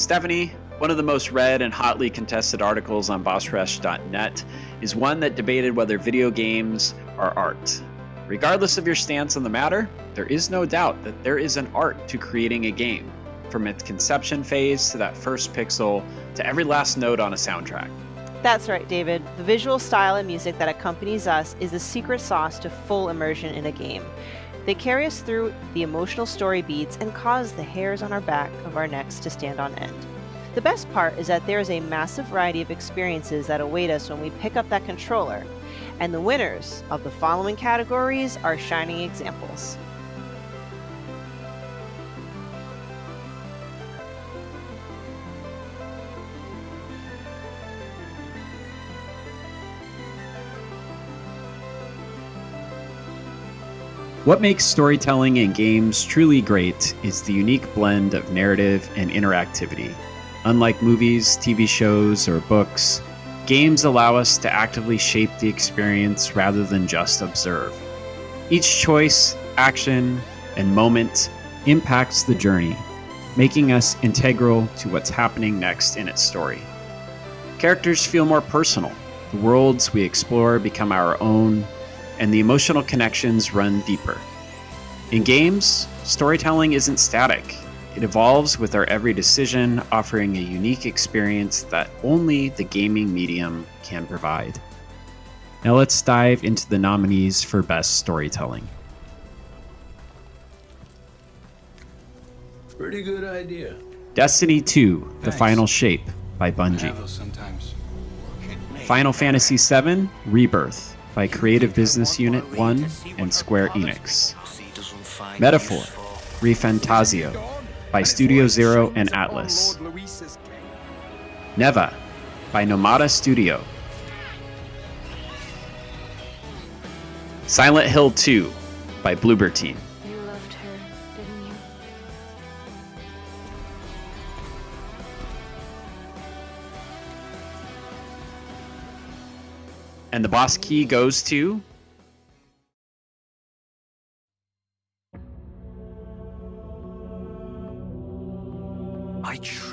Stephanie, one of the most read and hotly contested articles on bossrush.net is one that debated whether video games are art. Regardless of your stance on the matter, there is no doubt that there is an art to creating a game, from its conception phase to that first pixel to every last note on a soundtrack. That's right, David. The visual style and music that accompanies us is the secret sauce to full immersion in a game. They carry us through the emotional story beats and cause the hairs on our back of our necks to stand on end. The best part is that there is a massive variety of experiences that await us when we pick up that controller, and the winners of the following categories are shining examples. What makes storytelling in games truly great is the unique blend of narrative and interactivity. Unlike movies, TV shows, or books, games allow us to actively shape the experience rather than just observe. Each choice, action, and moment impacts the journey, making us integral to what's happening next in its story. Characters feel more personal, the worlds we explore become our own, and the emotional connections run deeper. In games, storytelling isn't static. It evolves with our every decision, offering a unique experience that only the gaming medium can provide. Now let's dive into the nominees for Best Storytelling. Pretty good idea. Destiny 2: The Final Shape by Bungie. Final Fantasy VII: Rebirth by Creative Business Unit 1 and Square Enix. Metaphor: Refantasio by Studio Zero and Atlas. Neva by Nomada Studio. Silent Hill 2 by Bloober Team. You loved her, didn't you? And the boss key goes to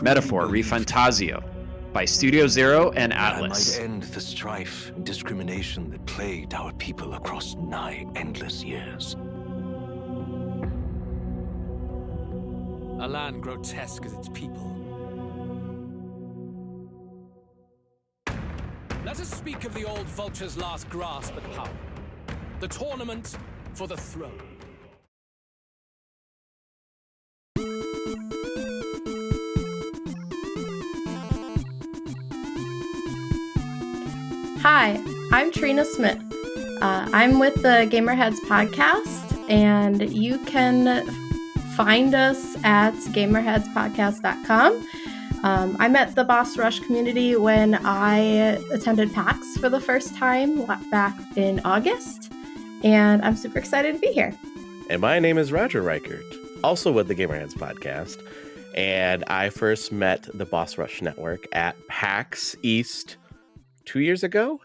Metaphor: Refantasio by Studio Zero and Atlas. I might end the strife and discrimination that plagued our people across nigh endless years. A land grotesque as its people. Let us speak of the old vulture's last grasp at power. The tournament for the throne. Hi, I'm Trina Smith. I'm with the Gamerheads Podcast, and you can find us at gamerheadspodcast.com. I met the Boss Rush community when I attended PAX for the first time back in August, and I'm super excited to be here. And my name is Roger Reichardt, also with the Gamerheads Podcast, and I first met the Boss Rush Network at PAX East 2 years ago,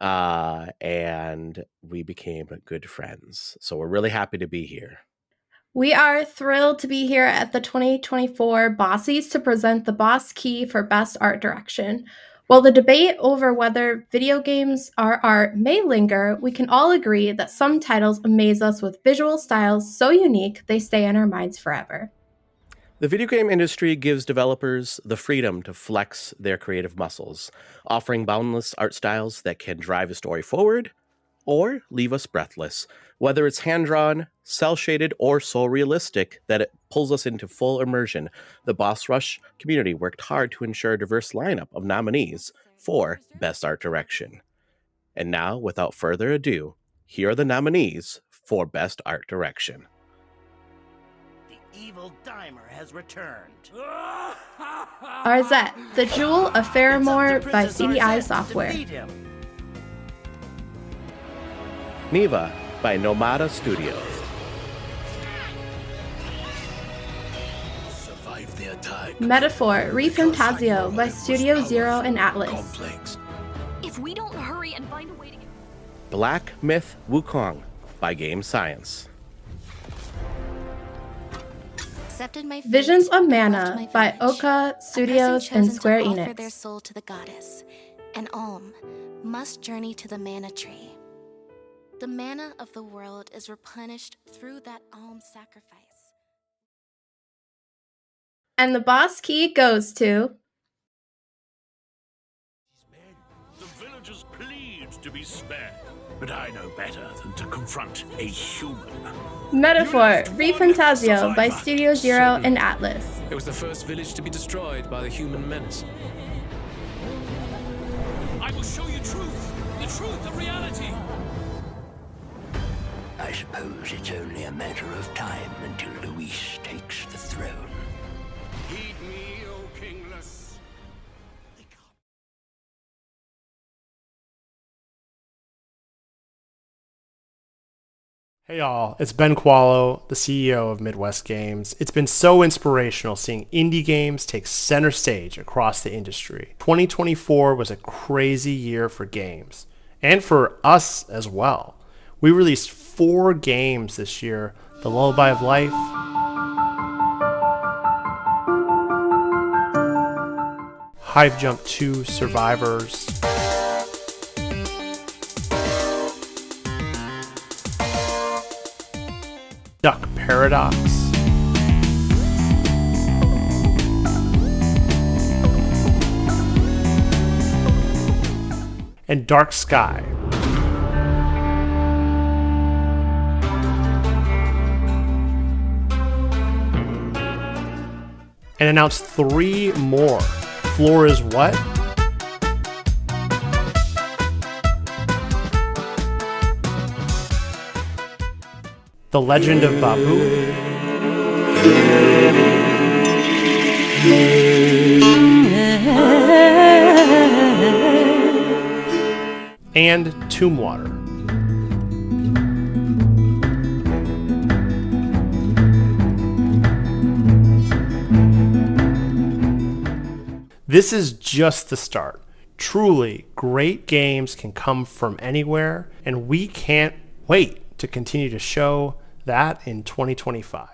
and we became good friends. So we're really happy to be here. We are thrilled to be here at the 2024 Bossies to present the Boss Key for Best Art Direction. While the debate over whether video games are art may linger, we can all agree that some titles amaze us with visual styles so unique they stay in our minds forever. The video game industry gives developers the freedom to flex their creative muscles, offering boundless art styles that can drive a story forward or leave us breathless. Whether it's hand-drawn, cel-shaded, or so realistic that it pulls us into full immersion, the Boss Rush community worked hard to ensure a diverse lineup of nominees for Best Art Direction. And now, without further ado, here are the nominees for Best Art Direction. Evil Dimer has returned. Arzette, The Jewel of Faramore by CDI Software. Neva by Nomada Studio. Survive the attack. Metaphor: Refantasio by Studio Zero and Atlas. Complex. If we don't hurry and find a way to get... Black Myth Wukong by Game Science. accepted my fate, Visions of and Mana left my by village. Oka A Studios person and chosen Square to offer Enix. their soul to the goddess. An Olm must journey to the mana tree. The mana of the world is replenished through that Olm sacrifice. And the boss key goes to The villagers plead to be spared, but I know better than to confront a human. Metaphor Refantasio by Studio Zero and Atlas. It was the first village to be destroyed by the human menace. I will show you truth, the truth of reality. I suppose it's only a matter of time until Luis takes the throne. Heed me, O kingless. Hey y'all, it's Ben Kvalo, the CEO of Midwest Games. It's been so inspirational seeing indie games take center stage across the industry. 2024 was a crazy year for games, and for us as well. We released 4 games this year: The Lullaby of Life, Hive Jump 2 Survivors, Duck Paradox, and Dark Sky. And announced 3 more. Floor is What? The Legend of Babu, and Tomb Water. This is just the start. Truly, great games can come from anywhere, and we can't wait to continue to show that in 2025.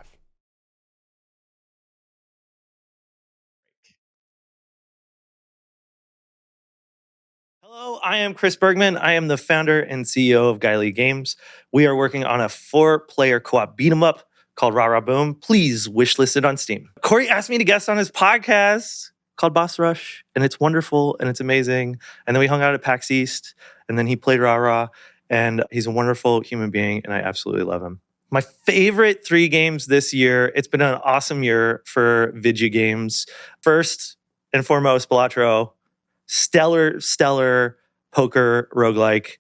Hello, I am Chris Bergman. I am the founder and CEO of Gylee Games. We are working on a 4-player co-op beat 'em up called Rah Rah Boom. Please wishlist it on Steam. Corey asked me to guest on his podcast called Boss Rush, and it's wonderful and it's amazing. And then we hung out at PAX East, and then he played Rah Rah, and he's a wonderful human being, and I absolutely love him. My favorite 3 games this year, it's been an awesome year for video games. First and foremost, Balatro, stellar poker roguelike.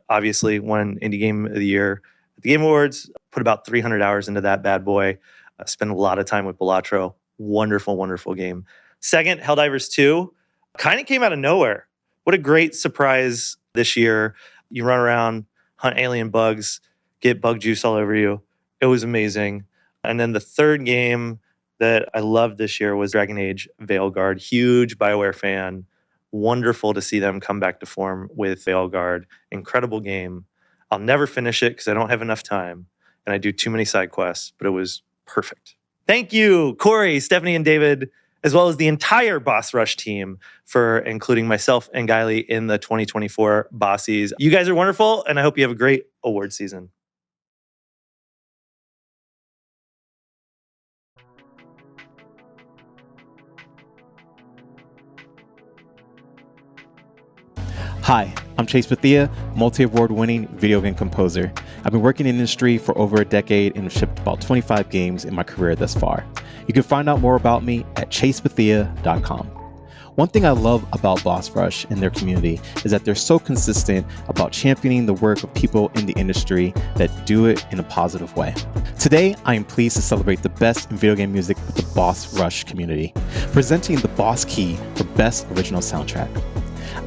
Obviously won Indie Game of the Year at the Game Awards. Put about 300 hours into that bad boy. Spent a lot of time with Balatro. Wonderful game. Second, Helldivers 2 kind of came out of nowhere. What a great surprise this year. You run around, hunt alien bugs, get bug juice all over you. It was amazing. And then the third game that I loved this year was Dragon Age Veilguard. Huge BioWare fan. Wonderful to see them come back to form with Veilguard. Incredible game. I'll never finish it because I don't have enough time and I do too many side quests, but it was perfect. Thank you, Corey, Stephanie, and David, as well as the entire Boss Rush team for including myself and Gylee in the 2024 Bossies. You guys are wonderful, and I hope you have a great award season. Hi, I'm Chase Bethea, multi-award-winning video game composer. I've been working in the industry for over a decade and have shipped about 25 games in my career thus far. You can find out more about me at chasebethea.com. One thing I love about Boss Rush and their community is that they're so consistent about championing the work of people in the industry that do it in a positive way. Today, I am pleased to celebrate the best in video game music with the Boss Rush community, presenting the Boss Key for Best Original Soundtrack.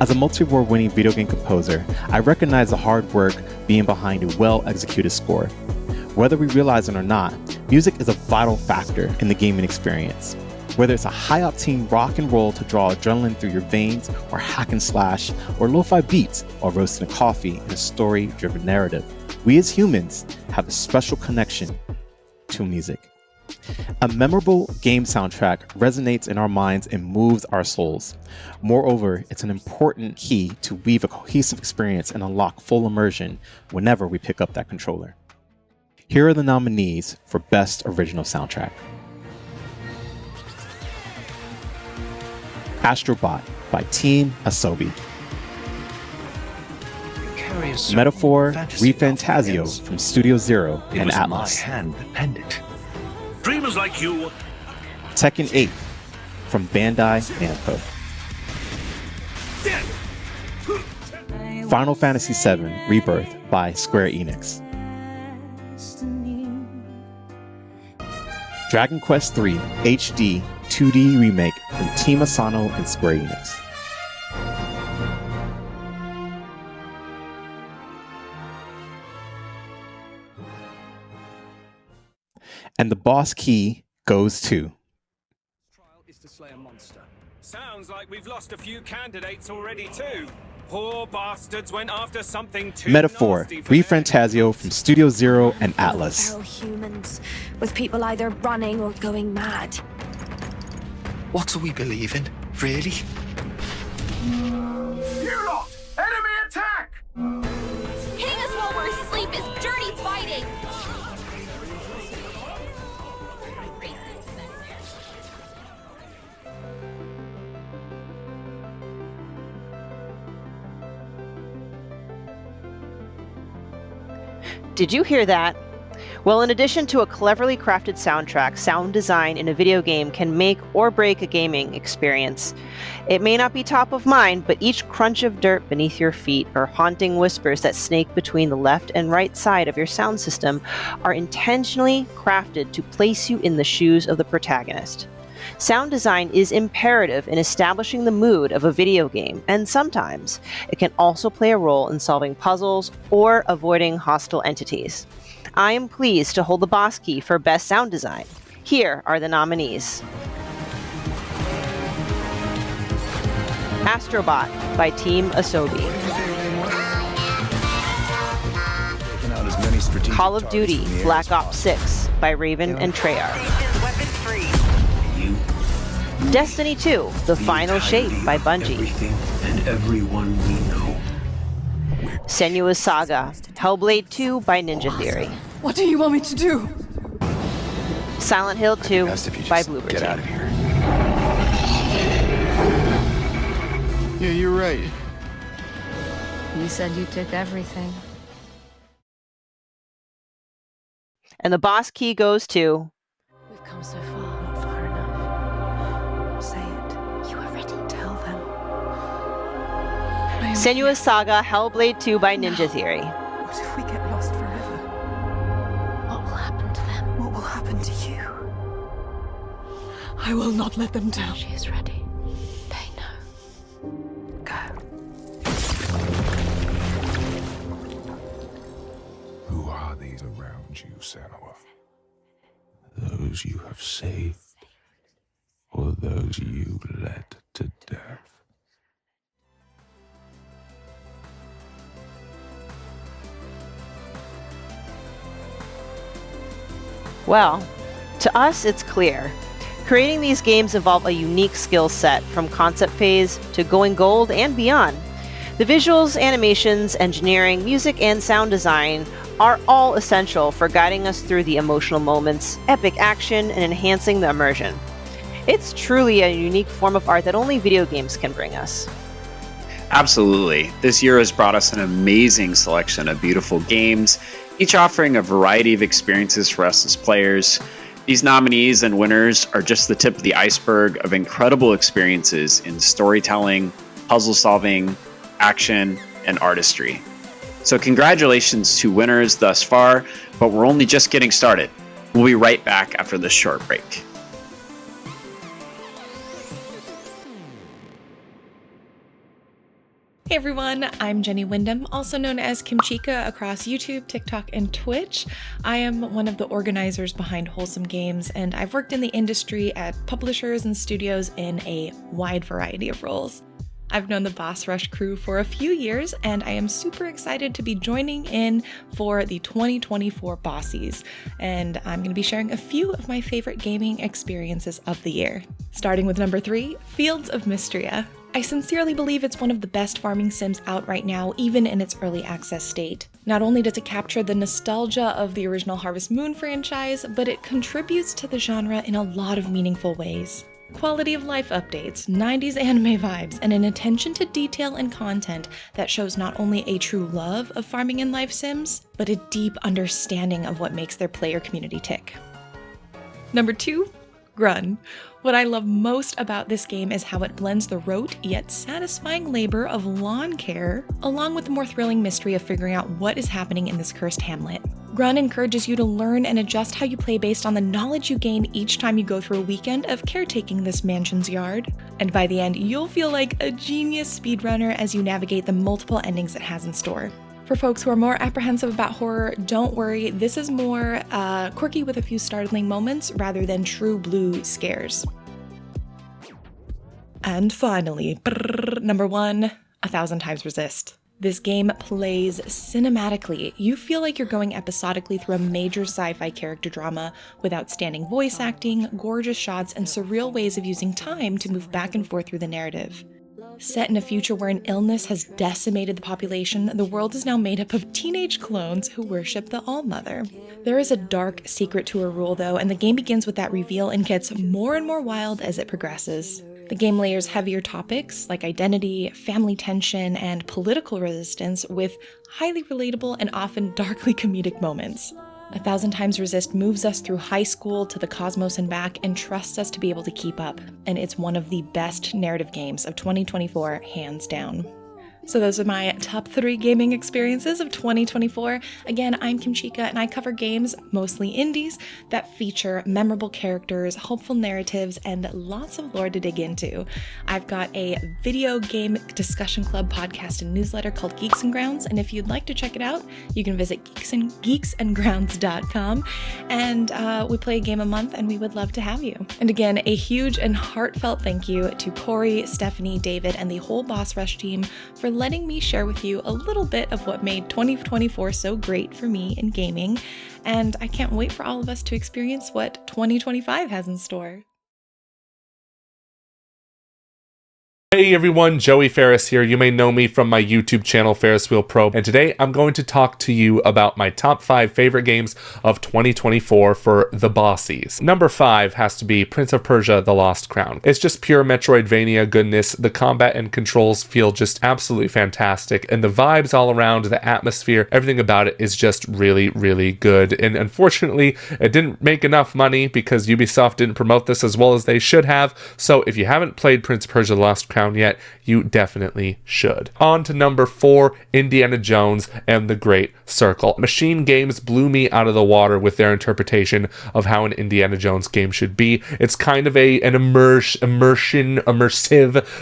As a multi-award winning video game composer, I recognize the hard work being behind a well-executed score. Whether we realize it or not, music is a vital factor in the gaming experience. Whether it's a high-octane rock and roll to draw adrenaline through your veins, or hack and slash, or lo-fi beats, or roasting a coffee in a story-driven narrative, we as humans have a special connection to music. A memorable game soundtrack resonates in our minds and moves our souls. Moreover, it's an important key to weave a cohesive experience and unlock full immersion whenever we pick up that controller. Here are the nominees for Best Original Soundtrack. Astrobot by Team Asobi. Metaphor Refantasio from Studio Zero and Atlas. My hand that penned it. Dreamers like you. Tekken 8 from Bandai Namco. Final Fantasy VII Rebirth by Square Enix. Dragon Quest III HD 2D Remake from Team Asano and Square Enix. And the boss key goes to... Trial is to slay a monster. Sounds like we've lost a few candidates already too. Poor bastards went after something too Metaphor Refantasio from Studio Zero and Atlas. Feral humans, with people either running or going mad. What do we believe in, really? You lot! Enemy attack! Hitting us while we're asleep is dirty fighting! Did you hear that? Well, in addition to a cleverly crafted soundtrack, sound design in a video game can make or break a gaming experience. It may not be top of mind, but each crunch of dirt beneath your feet or haunting whispers that snake between the left and right side of your sound system are intentionally crafted to place you in the shoes of the protagonist. Sound design is imperative in establishing the mood of a video game, and sometimes it can also play a role in solving puzzles or avoiding hostile entities. I am pleased to hold the boss key for Best Sound Design. Here are the nominees. Astrobot by Team Asobi. Call of Duty Black Ops 6 by Raven and Treyarch. Destiny 2 The Final Shape by Bungie. And everyone we know. Senua's Saga Hellblade 2 by Ninja Theory. What do you want me to do? Silent Hill 2 by Bloober Get Team. out of here. Yeah, you're right. You said you took everything. And the boss key goes to... We've come so far. Not far enough. Say it. You are ready. Tell them. Senua's Saga Hellblade 2 by Ninja Theory. What if we get lost forever? What will happen to them? What will happen to you? I will not let them down. She is ready. They know. Go. Who are these around you, Senua? Those you have saved, or those you led to death? Well, to us, it's clear. Creating these games involve a unique skill set, from concept phase to going gold and beyond. The visuals, animations, engineering, music, and sound design are all essential for guiding us through the emotional moments, epic action, and enhancing the immersion. It's truly a unique form of art that only video games can bring us. Absolutely. This year has brought us an amazing selection of beautiful games, each offering a variety of experiences for us as players. These nominees and winners are just the tip of the iceberg of incredible experiences in storytelling, puzzle solving, action, and artistry. So congratulations to winners thus far, but we're only just getting started. We'll be right back after this short break. Hey everyone, I'm Jenny Windom, also known as Kim Chica across YouTube, TikTok, and Twitch. I am one of the organizers behind Wholesome Games, and I've worked in the industry at publishers and studios in a wide variety of roles. I've known the Boss Rush crew for a few years, and I am super excited to be joining in for the 2024 Bossies. And I'm going to be sharing a few of my favorite gaming experiences of the year. Starting with number 3, Fields of Mystria. I sincerely believe it's one of the best farming sims out right now, even in its early access state. Not only does it capture the nostalgia of the original Harvest Moon franchise, but it contributes to the genre in a lot of meaningful ways. Quality of life updates, 90s anime vibes, and an attention to detail and content that shows not only a true love of farming and life sims, but a deep understanding of what makes their player community tick. Number 2, Grun. What I love most about this game is how it blends the rote yet satisfying labor of lawn care, along with the more thrilling mystery of figuring out what is happening in this cursed hamlet. Grun encourages you to learn and adjust how you play based on the knowledge you gain each time you go through a weekend of caretaking this mansion's yard. And by the end, you'll feel like a genius speedrunner as you navigate the multiple endings it has in store. For folks who are more apprehensive about horror, don't worry, this is more quirky with a few startling moments rather than true blue scares. And finally, number 1, 1,000 Times Resist. This game plays cinematically. You feel like you're going episodically through a major sci-fi character drama with outstanding voice acting, gorgeous shots, and surreal ways of using time to move back and forth through the narrative. Set in a future where an illness has decimated the population, the world is now made up of teenage clones who worship the All-Mother. There is a dark secret to her rule, though, and the game begins with that reveal and gets more and more wild as it progresses. The game layers heavier topics like identity, family tension, and political resistance with highly relatable and often darkly comedic moments. 1,000 Times Resist moves us through high school to the cosmos and back and trusts us to be able to keep up, and it's one of the best narrative games of 2024, hands down. So those are my top 3 gaming experiences of 2024. Again, I'm Kimchika, and I cover games, mostly indies, that feature memorable characters, hopeful narratives, and lots of lore to dig into. I've got a video game discussion club podcast and newsletter called Geeks and Grounds, and if you'd like to check it out, you can visit geeksandgrounds.com, and we play a game a month, and we would love to have you. And again, a huge and heartfelt thank you to Corey, Stephanie, David, and the whole Boss Rush team for letting me share with you a little bit of what made 2024 so great for me in gaming, and I can't wait for all of us to experience what 2025 has in store. Hey everyone, Joey Ferris here. You may know me from my YouTube channel, FerrisWheelPro, and today I'm going to talk to you about my top 5 favorite games of 2024 for the Bossies. Number 5 has to be Prince of Persia: The Lost Crown. It's just pure Metroidvania goodness. The combat and controls feel just absolutely fantastic, and the vibes all around, the atmosphere, everything about it is just really, really good. And unfortunately, it didn't make enough money because Ubisoft didn't promote this as well as they should have, so if you haven't played Prince of Persia: The Lost Crown yet, you definitely should. On to number 4, Indiana Jones and the Great Circle. Machine Games blew me out of the water with their interpretation of how an Indiana Jones game should be. It's kind of an immersive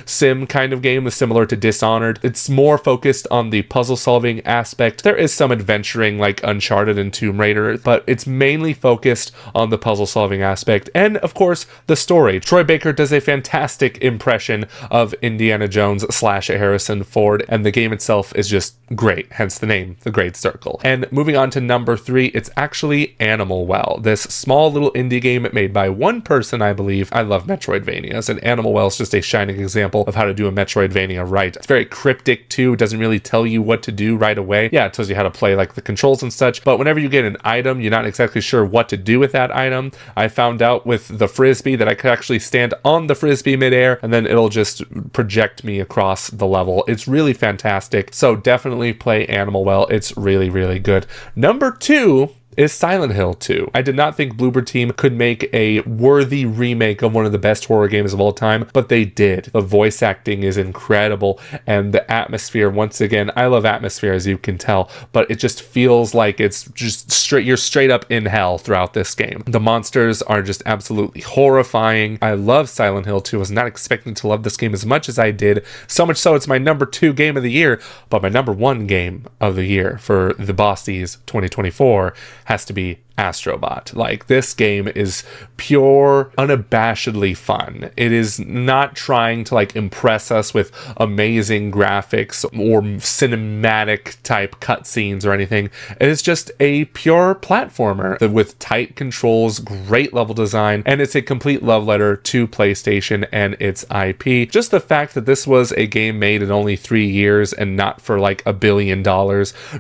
sim kind of game, similar to Dishonored. It's more focused on the puzzle solving aspect. There is some adventuring like Uncharted and Tomb Raider, but it's mainly focused on the puzzle solving aspect and, of course, the story. Troy Baker does a fantastic impression of Indiana Jones / Harrison Ford, and the game itself is just great, hence the name, The Great Circle. And moving on to number 3, it's actually Animal Well, this small little indie game made by one person, I believe. I love Metroidvanias, and Animal Well is just a shining example of how to do a Metroidvania right. It's very cryptic too, it doesn't really tell you what to do right away. Yeah, it tells you how to play like the controls and such, but whenever you get an item, you're not exactly sure what to do with that item. I found out with the Frisbee that I could actually stand on the Frisbee midair, and then it'll just project me across the level. It's really fantastic, so definitely play Animal Well. It's really, really good. Number 2 is Silent Hill 2. I did not think Bloober Team could make a worthy remake of one of the best horror games of all time, but they did. The voice acting is incredible, and the atmosphere, once again, I love atmosphere as you can tell, but it just feels like it's just you're straight up in hell throughout this game. The monsters are just absolutely horrifying. I love Silent Hill 2. I was not expecting to love this game as much as I did, so much so it's my number 2 game of the year, but my number 1 game of the year for the Bossies 2024 has to be Astrobot. Like, this game is pure, unabashedly fun. It is not trying to like impress us with amazing graphics or cinematic type cutscenes or anything. It is just a pure platformer with tight controls, great level design, and it's a complete love letter to PlayStation and its IP. Just the fact that this was a game made in only 3 years and not for like $1 billion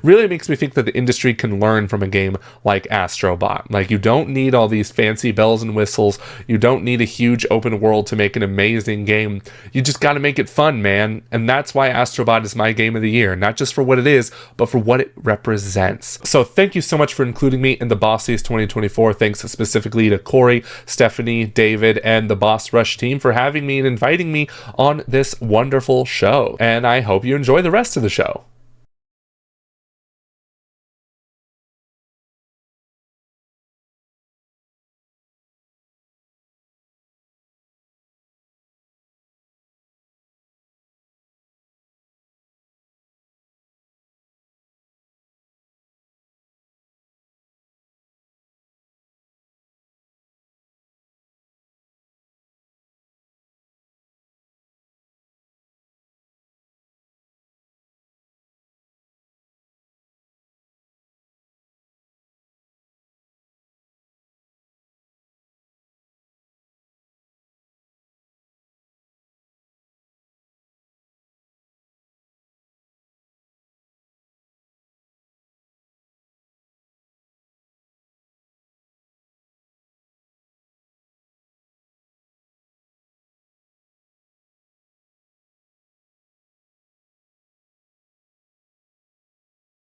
really makes me think that the industry can learn from a game like Astrobot. Like, you don't need all these fancy bells and whistles. You don't need a huge open world to make an amazing game. You just got to make it fun, man. And that's why Astrobot is my game of the year, not just for what it is, but for what it represents. So thank you so much for including me in the Bossies 2024. Thanks specifically to Corey, Stephanie, David, and the Boss Rush team for having me and inviting me on this wonderful show. And I hope you enjoy the rest of the show.